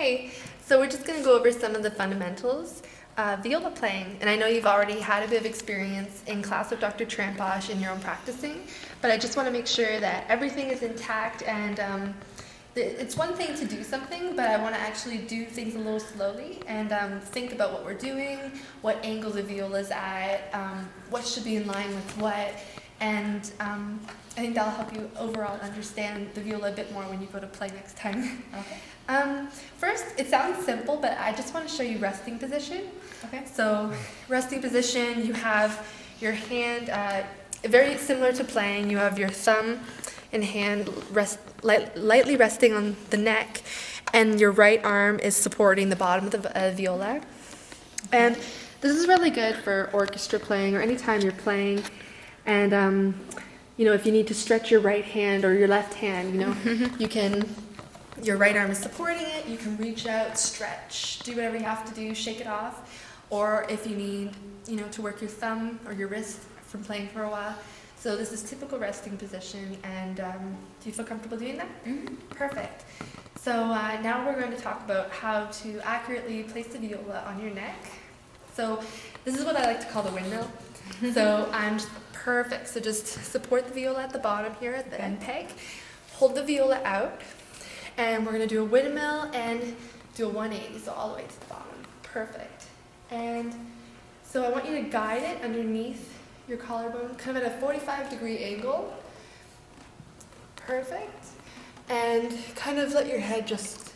Hey, so we're just going to go over some of the fundamentals of viola playing. And I know you've already had a bit of experience in class with Dr. Tramposh in your own practicing, but I just want to make sure that everything is intact and it's one thing to do something, but I want to actually do things a little slowly and think about what we're doing, what angle the viola's at, what should be in line with what, and I think that'll help you overall understand the viola a bit more when you go to play next time. Okay. First, it sounds simple, but I just want to show you resting position. Okay. So, resting position, you have your hand, very similar to playing, you have your thumb and hand lightly resting on the neck, and your right arm is supporting the bottom of the viola. And this is really good for orchestra playing or anytime you're playing. And, if you need to stretch your right hand or your left hand, you can, your right arm is supporting it, you can reach out, stretch, do whatever you have to do, shake it off. Or if you need, to work your thumb or your wrist from playing for a while. So this is typical resting position, and do you feel comfortable doing that? Mm-hmm. Perfect. So now we're going to talk about how to accurately place the viola on your neck. So this is what I like to call the windmill. So I'm perfect. So just support the viola at the bottom here at the end peg. Hold the viola out, and we're going to do a windmill and do a 180, so all the way to the bottom. Perfect. And so I want you to guide it underneath your collarbone, kind of at a 45-degree angle. Perfect. And kind of let your head just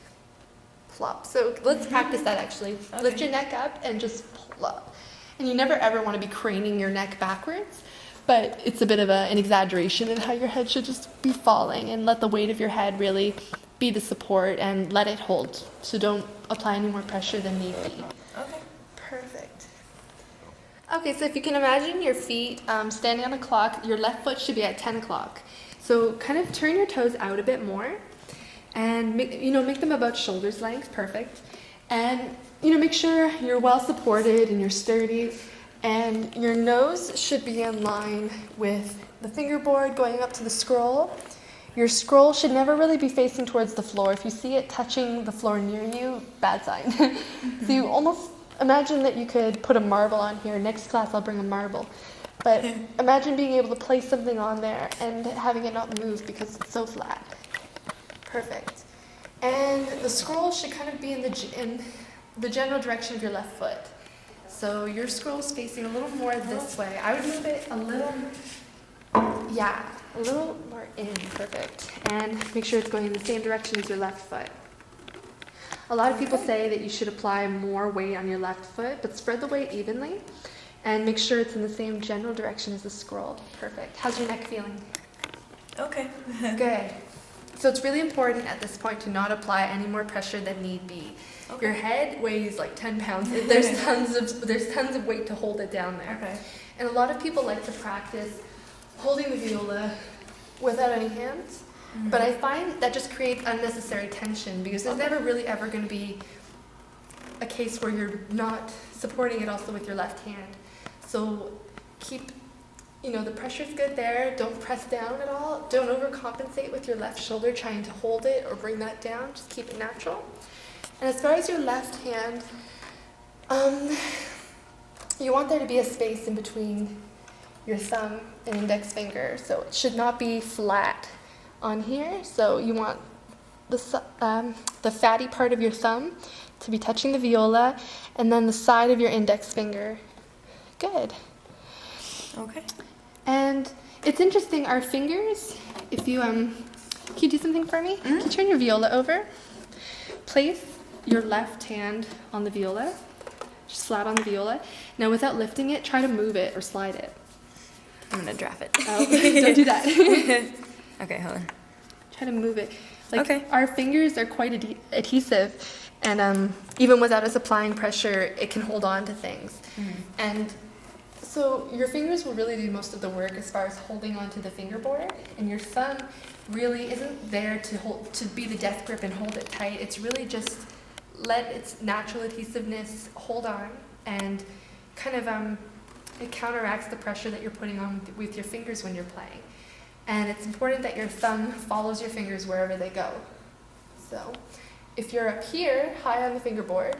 plop. So let's practice that actually. Okay. Lift your neck up and just plop. And you never ever want to be craning your neck backwards, but it's a bit of an exaggeration in how your head should just be falling, and let the weight of your head really be the support and let it hold. So don't apply any more pressure than need be. Okay. Perfect. Okay, so if you can imagine your feet standing on a clock, your left foot should be at 10 o'clock. So kind of turn your toes out a bit more and make them about shoulder's length, perfect. And make sure you're well supported and you're sturdy, and your nose should be in line with the fingerboard going up to the scroll. Your scroll should never really be facing towards the floor. If you see it touching the floor near you, bad sign. So you almost imagine that you could put a marble on here. Next class I'll bring a marble. But imagine being able to place something on there and having it not move because it's so flat. Perfect. And the scroll should kind of be in the general direction of your left foot. So your scroll is facing a little more this way. I would move it a little more in. Perfect. And make sure it's going in the same direction as your left foot. A lot of people say that you should apply more weight on your left foot, but spread the weight evenly and make sure it's in the same general direction as the scroll. Perfect. How's your neck feeling? Okay. Good. So it's really important at this point to not apply any more pressure than need be. Okay. Your head weighs like 10 pounds. There's tons of weight to hold it down there. Okay. And a lot of people like to practice holding the viola without any hands. Mm-hmm. But I find that just creates unnecessary tension because there's never really ever going to be a case where you're not supporting it also with your left hand. So keep, the pressure's good there. Don't press down at all. Don't overcompensate with your left shoulder trying to hold it or bring that down. Just keep it natural. And as far as your left hand, you want there to be a space in between your thumb and index finger. So it should not be flat on here. So you want the fatty part of your thumb to be touching the viola, and then the side of your index finger. Good. Okay. And it's interesting, our fingers, if you, can you do something for me? Can you turn your viola over? Place your left hand on the viola, just flat on the viola. Now without lifting it, try to move it or slide it. I'm going to drop it. Oh, don't do that. Okay, hold on. Try to move it. Okay. Our fingers are quite adhesive, and even without us applying pressure, it can hold on to things. Mm-hmm. And so your fingers will really do most of the work as far as holding onto the fingerboard, and your thumb really isn't there to be the death grip and hold it tight. It's really just let its natural adhesiveness hold on, and kind of it counteracts the pressure that you're putting on with your fingers when you're playing. And it's important that your thumb follows your fingers wherever they go. So if you're up here, high on the fingerboard,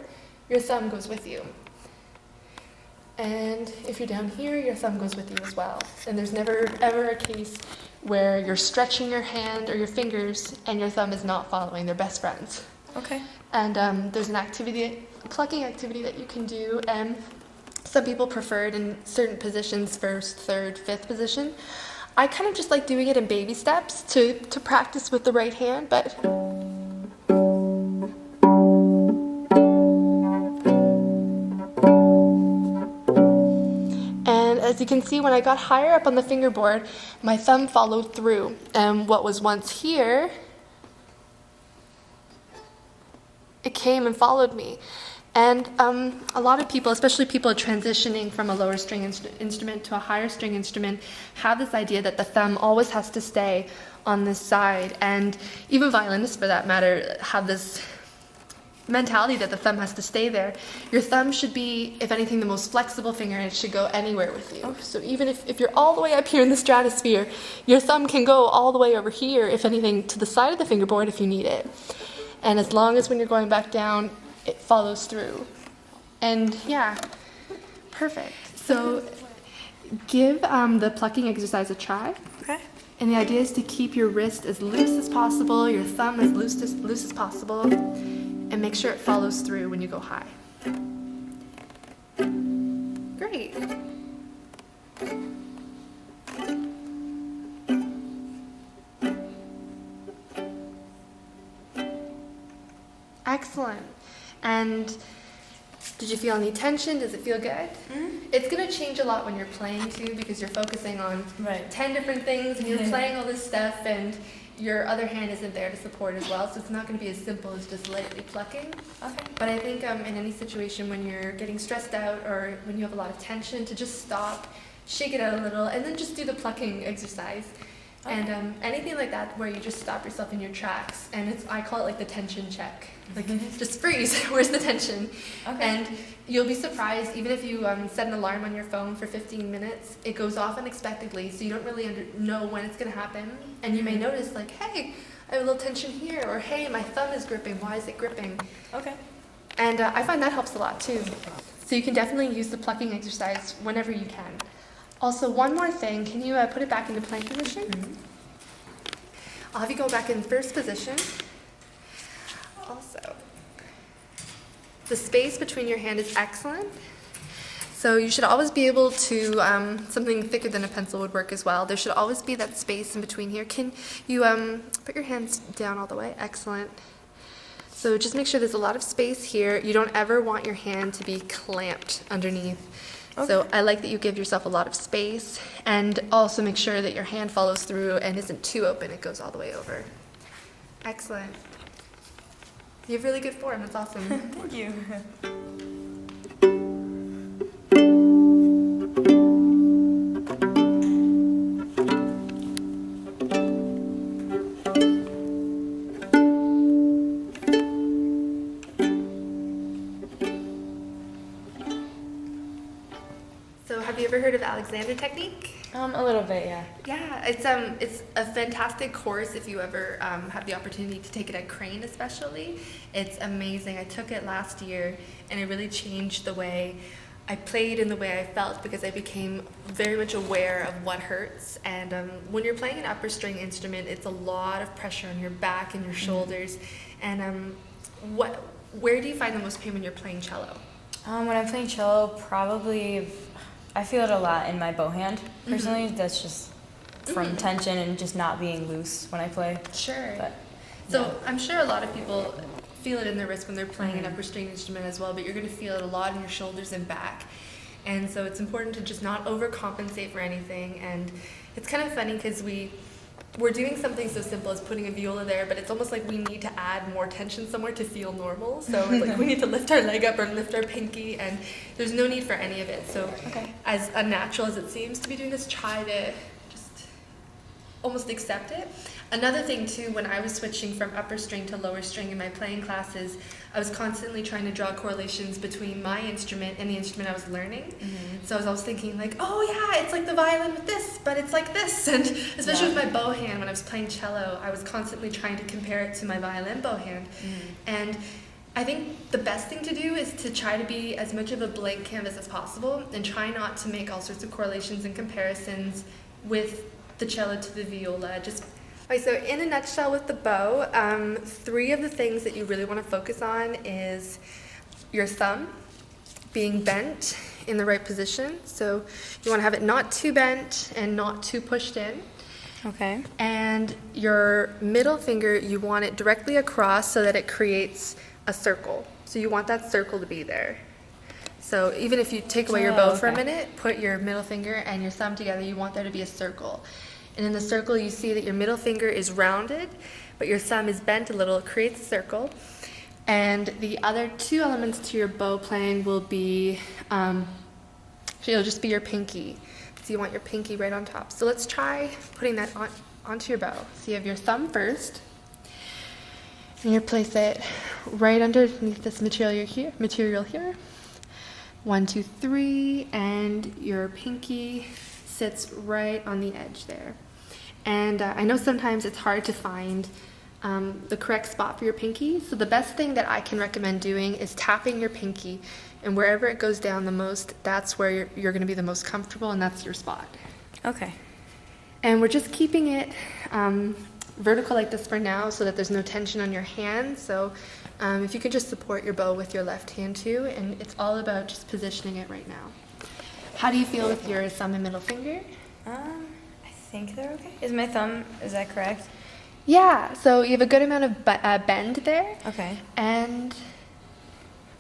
your thumb goes with you. And if you're down here, your thumb goes with you as well. And there's never, ever a case where you're stretching your hand or your fingers and your thumb is not following. They're best friends. Okay. And there's an activity, a plucking activity that you can do. And some people prefer it in certain positions, first, third, fifth position. I kind of just like doing it in baby steps to practice with the right hand, but... As you can see, when I got higher up on the fingerboard, my thumb followed through. And what was once here, it came and followed me. And a lot of people, especially people transitioning from a lower string instrument to a higher string instrument, have this idea that the thumb always has to stay on this side. And even violinists, for that matter, have this mentality that the thumb has to stay there. Your thumb should be, if anything, the most flexible finger, and it should go anywhere with you. Okay. So even if you're all the way up here in the stratosphere, your thumb can go all the way over here, if anything, to the side of the fingerboard if you need it. And as long as when you're going back down, it follows through. And yeah, perfect. So give the plucking exercise a try. Okay. And the idea is to keep your wrist as loose as possible, your thumb as loose as possible, and make sure it follows through when you go high. Great. Excellent. And did you feel any tension? Does it feel good? Mm-hmm. It's going to change a lot when you're playing too, because you're focusing on 10 different things and you're playing all this stuff, and your other hand isn't there to support as well, so it's not going to be as simple as just lightly plucking. Okay. But I think in any situation when you're getting stressed out or when you have a lot of tension, to just stop, shake it out a little, and then just do the plucking exercise. Okay. And anything like that where you just stop yourself in your tracks, and I call it like the tension check. Like, just freeze, where's the tension? Okay. And you'll be surprised, even if you set an alarm on your phone for 15 minutes, it goes off unexpectedly, so you don't really know when it's going to happen. And you may notice, like, hey, I have a little tension here, or hey, my thumb is gripping, why is it gripping? Okay. And I find that helps a lot too. So you can definitely use the plucking exercise whenever you can. Also, one more thing, can you put it back into plank position? Mm-hmm. I'll have you go back in first position. Also, the space between your hand is excellent. So you should always be able to, something thicker than a pencil would work as well. There should always be that space in between here. Can you put your hands down all the way? Excellent. So just make sure there's a lot of space here. You don't ever want your hand to be clamped underneath. Okay. So I like that you give yourself a lot of space, and also make sure that your hand follows through and isn't too open. It goes all the way over. Excellent. You have really good form. That's awesome. Thank you. So have you ever heard of Alexander technique? A little bit, yeah. Yeah, it's a fantastic course if you ever have the opportunity to take it at Crane especially. It's amazing. I took it last year and it really changed the way I played and the way I felt, because I became very much aware of what hurts. And when you're playing an upper string instrument, it's a lot of pressure on your back and your shoulders. And where do you find the most pain when you're playing cello? When I'm playing cello, probably I feel it a lot in my bow hand. Personally, that's just from tension and just not being loose when I play. Sure. But, so yeah. I'm sure a lot of people feel it in their wrist when they're playing an upper string instrument as well, but you're going to feel it a lot in your shoulders and back. And so it's important to just not overcompensate for anything. And it's kind of funny because we're doing something so simple as putting a viola there, but it's almost like we need to add more tension somewhere to feel normal. So like we need to lift our leg up or lift our pinky, and there's no need for any of it. So as unnatural as it seems to be doing this, try to just almost accept it. Another thing too, when I was switching from upper string to lower string in my playing classes, I was constantly trying to draw correlations between my instrument and the instrument I was learning. So I was always thinking like, oh yeah, it's like the violin with this, but it's like this. And especially with my bow hand, when I was playing cello, I was constantly trying to compare it to my violin bow hand. And I think the best thing to do is to try to be as much of a blank canvas as possible and try not to make all sorts of correlations and comparisons with the cello to the viola. Okay, so in a nutshell with the bow, 3 of the things that you really want to focus on is your thumb being bent in the right position. So you want to have it not too bent and not too pushed in. Okay. And your middle finger, you want it directly across so that it creates a circle. So you want that circle to be there. So even if you take away your bow for a minute, put your middle finger and your thumb together, you want there to be a circle. And in the circle, you see that your middle finger is rounded, but your thumb is bent a little. It creates a circle. And the other 2 elements to your bow playing will be, it'll just be your pinky. So you want your pinky right on top. So let's try putting that onto your bow. So you have your thumb first, and you place it right underneath this material here. 1, 2, 3, and your pinky sits right on the edge there. And I know sometimes it's hard to find the correct spot for your pinky, so the best thing that I can recommend doing is tapping your pinky, and wherever it goes down the most, that's where you're going to be the most comfortable, and that's your spot. Okay. And we're just keeping it vertical like this for now so that there's no tension on your hand. So if you could just support your bow with your left hand too, and it's all about just positioning it right now. How do you feel with your thumb and middle finger? I think they're okay. Is my thumb, is that correct? Yeah, so you have a good amount of bend there. Okay. And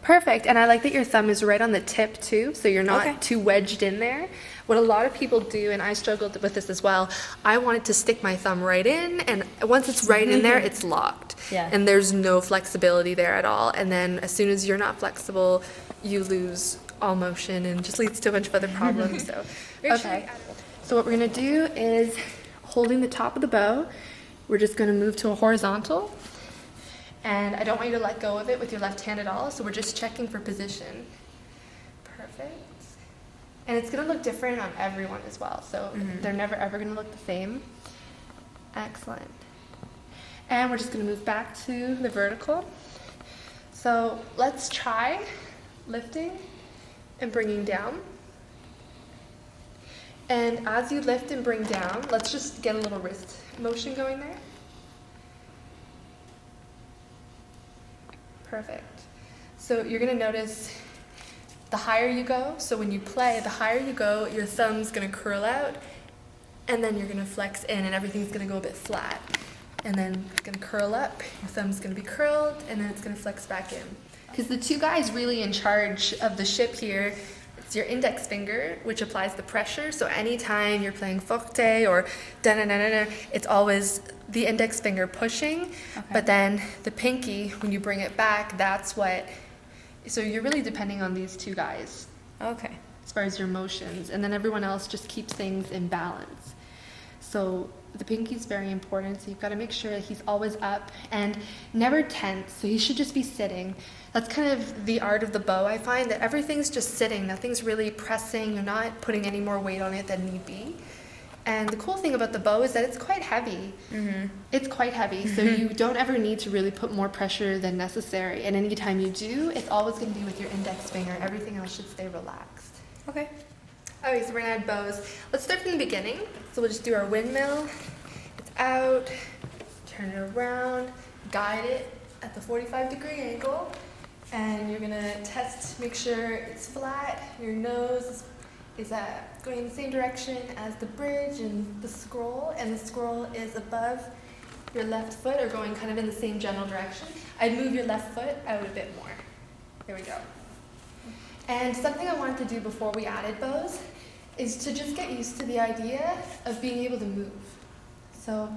perfect. And I like that your thumb is right on the tip too, so you're not too wedged in there. What a lot of people do, and I struggled with this as well, I wanted to stick my thumb right in, and once it's right in there, it's locked. Yeah. And there's no flexibility there at all. And then as soon as you're not flexible, you lose all motion and just leads to a bunch of other problems. So, okay. So what we're going to do is, holding the top of the bow, we're just going to move to a horizontal. And I don't want you to let go of it with your left hand at all, so we're just checking for position. Perfect. And it's going to look different on everyone as well, so they're never ever going to look the same. Excellent. And we're just going to move back to the vertical. So let's try lifting and bringing down. And as you lift and bring down, let's just get a little wrist motion going there. Perfect. So you're going to notice the higher you go, so when you play, the higher you go, your thumb's going to curl out, and then you're going to flex in, and everything's going to go a bit flat. And then it's going to curl up, your thumb's going to be curled, and then it's going to flex back in. Because the 2 guys really in charge of the ship here, it's your index finger, which applies the pressure. So anytime you're playing forte or da-na-na-na-na, it's always the index finger pushing. Okay. But then the pinky, when you bring it back, that's what... So you're really depending on these 2 guys. Okay. As far as your motions. And then everyone else just keeps things in balance. So the pinky's very important, so you've got to make sure that he's always up and never tense, so he should just be sitting. That's kind of the art of the bow, I find, that everything's just sitting, nothing's really pressing, you're not putting any more weight on it than need be. And the cool thing about the bow is that it's quite heavy. It's quite heavy, so you don't ever need to really put more pressure than necessary, and anytime you do, it's always going to be with your index finger. Everything else should stay relaxed. Okay. Okay, so we're going to add bows. Let's start from the beginning. So we'll just do our windmill. It's out, turn it around, guide it at the 45-degree angle, and you're going to test, make sure it's flat, your nose is going in the same direction as the bridge and the scroll is above your left foot or going kind of in the same general direction. I'd move your left foot out a bit more. There we go. And something I wanted to do before we added bows is to just get used to the idea of being able to move. So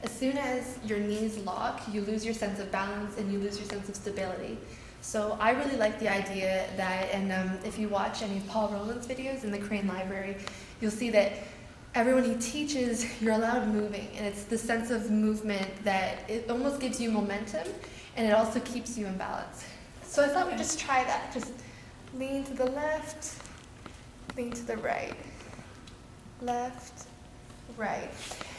as soon as your knees lock, you lose your sense of balance and you lose your sense of stability. So I really like the idea that, and if you watch any of Paul Rowland's videos in the Crane Library, you'll see that everyone he teaches, you're allowed moving, and it's the sense of movement that it almost gives you momentum, and it also keeps you in balance. So I thought we'd just try that. Just lean to the left, lean to the right, left, right.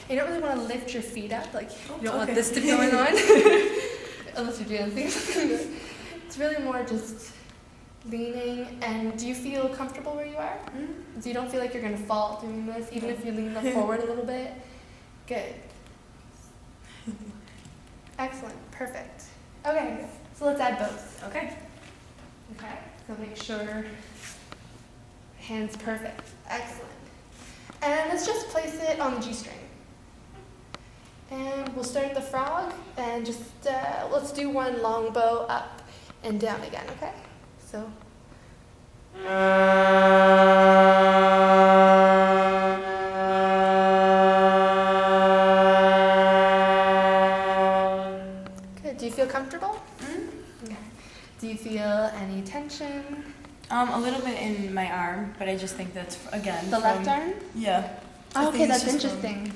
You don't really want to lift your feet up, like you don't want this to be going on, unless you're dancing. It's really more just leaning. And do you feel comfortable where you are? Mm-hmm. So you don't feel like you're going to fall doing this, even if you lean forward a little bit? Good. Excellent. Perfect. Okay, so let's add both. Okay. Okay, so make sure hands perfect. Excellent. And let's just place it on the G string. And we'll start the frog, and just let's do one long bow up and down again, okay? So. Good. Do you feel comfortable? Mm-hmm. Okay. Do you feel any tension? A little bit in my arm, but I just think that's, again, the left arm? Yeah. Oh, okay, that's interesting.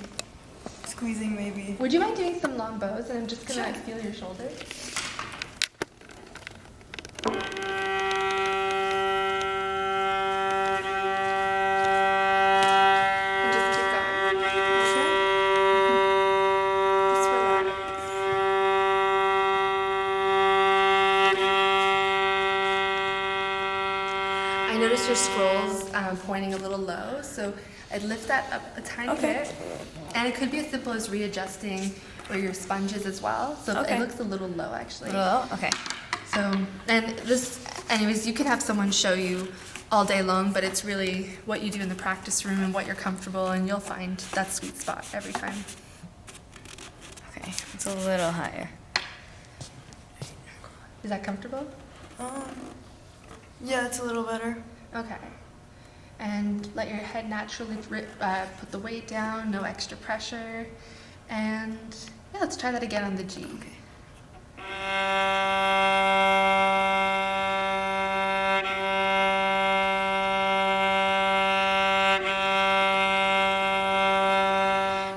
Squeezing maybe. Would you mind doing some long bows? And I'm just gonna feel your shoulders. And just keep going. Okay. Just relax. I noticed your scrolls pointing a little low, so I'd lift that up a tiny bit. And it could be as simple as readjusting where your sponge is as well. So it looks a little low, actually. A little low? Okay. So, and just, anyways, you can have someone show you all day long, but it's really what you do in the practice room and what you're comfortable, and you'll find that sweet spot every time. Okay, it's a little higher. Is that comfortable? Yeah, it's a little better. Okay. And let your head naturally put the weight down, no extra pressure. And yeah, let's try that again on the G. Okay.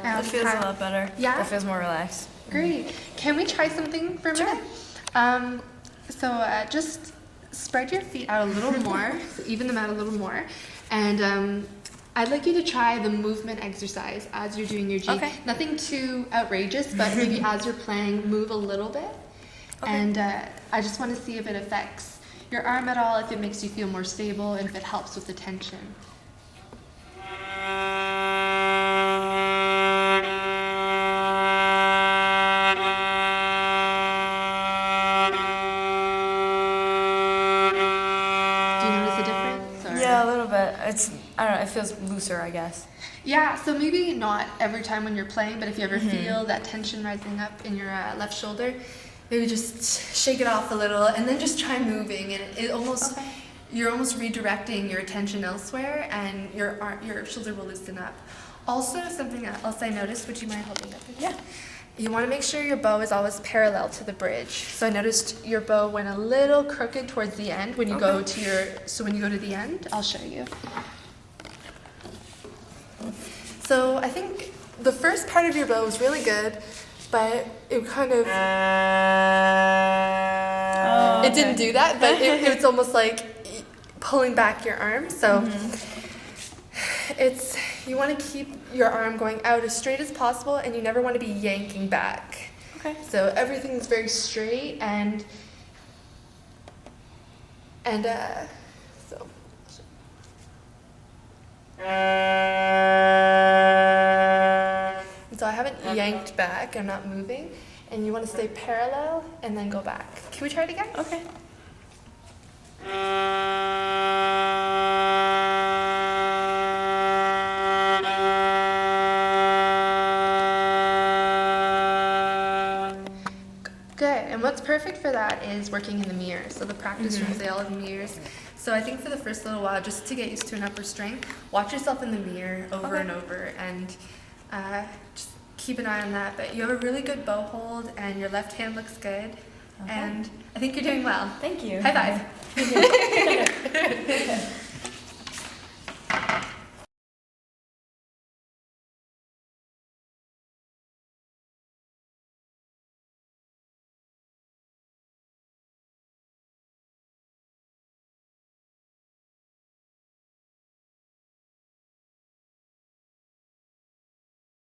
That feels a lot better. Yeah? That feels more relaxed. Great. Can we try something for a minute? Just spread your feet out a little more, even them out a little more. And I'd like you to try the movement exercise as you're doing your G. Okay. Nothing too outrageous, but maybe as you're playing, move a little bit. Okay. And I just want to see if it affects your arm at all, if it makes you feel more stable, and if it helps with the tension. I don't know, it feels looser, I guess. Yeah, so maybe not every time when you're playing, but if you ever feel that tension rising up in your left shoulder, maybe just shake it off a little and then just try moving, and it almost you're almost redirecting your attention elsewhere, and your shoulder will loosen up. Also, something else I noticed, would you mind holding up? Yeah. You want to make sure your bow is always parallel to the bridge. So I noticed your bow went a little crooked towards the end when you go to when you go to the end, I'll show you. So I think the first part of your bow was really good, but it kind of it didn't do that, but it's almost like pulling back your arm. So you want to keep your arm going out as straight as possible, and you never want to be yanking back. Okay. So everything's very straight and so. And so I haven't yanked back, I'm not moving, and you want to stay parallel and then go back. Can we try it again? Okay. Good, and what's perfect for that is working in the mirror. So the practice rooms, they all have mirrors. So I think for the first little while, just to get used to an upper strength, watch yourself in the mirror over and over, and just keep an eye on that. But you have a really good bow hold, and your left hand looks good, and I think you're doing well. Thank you. High five.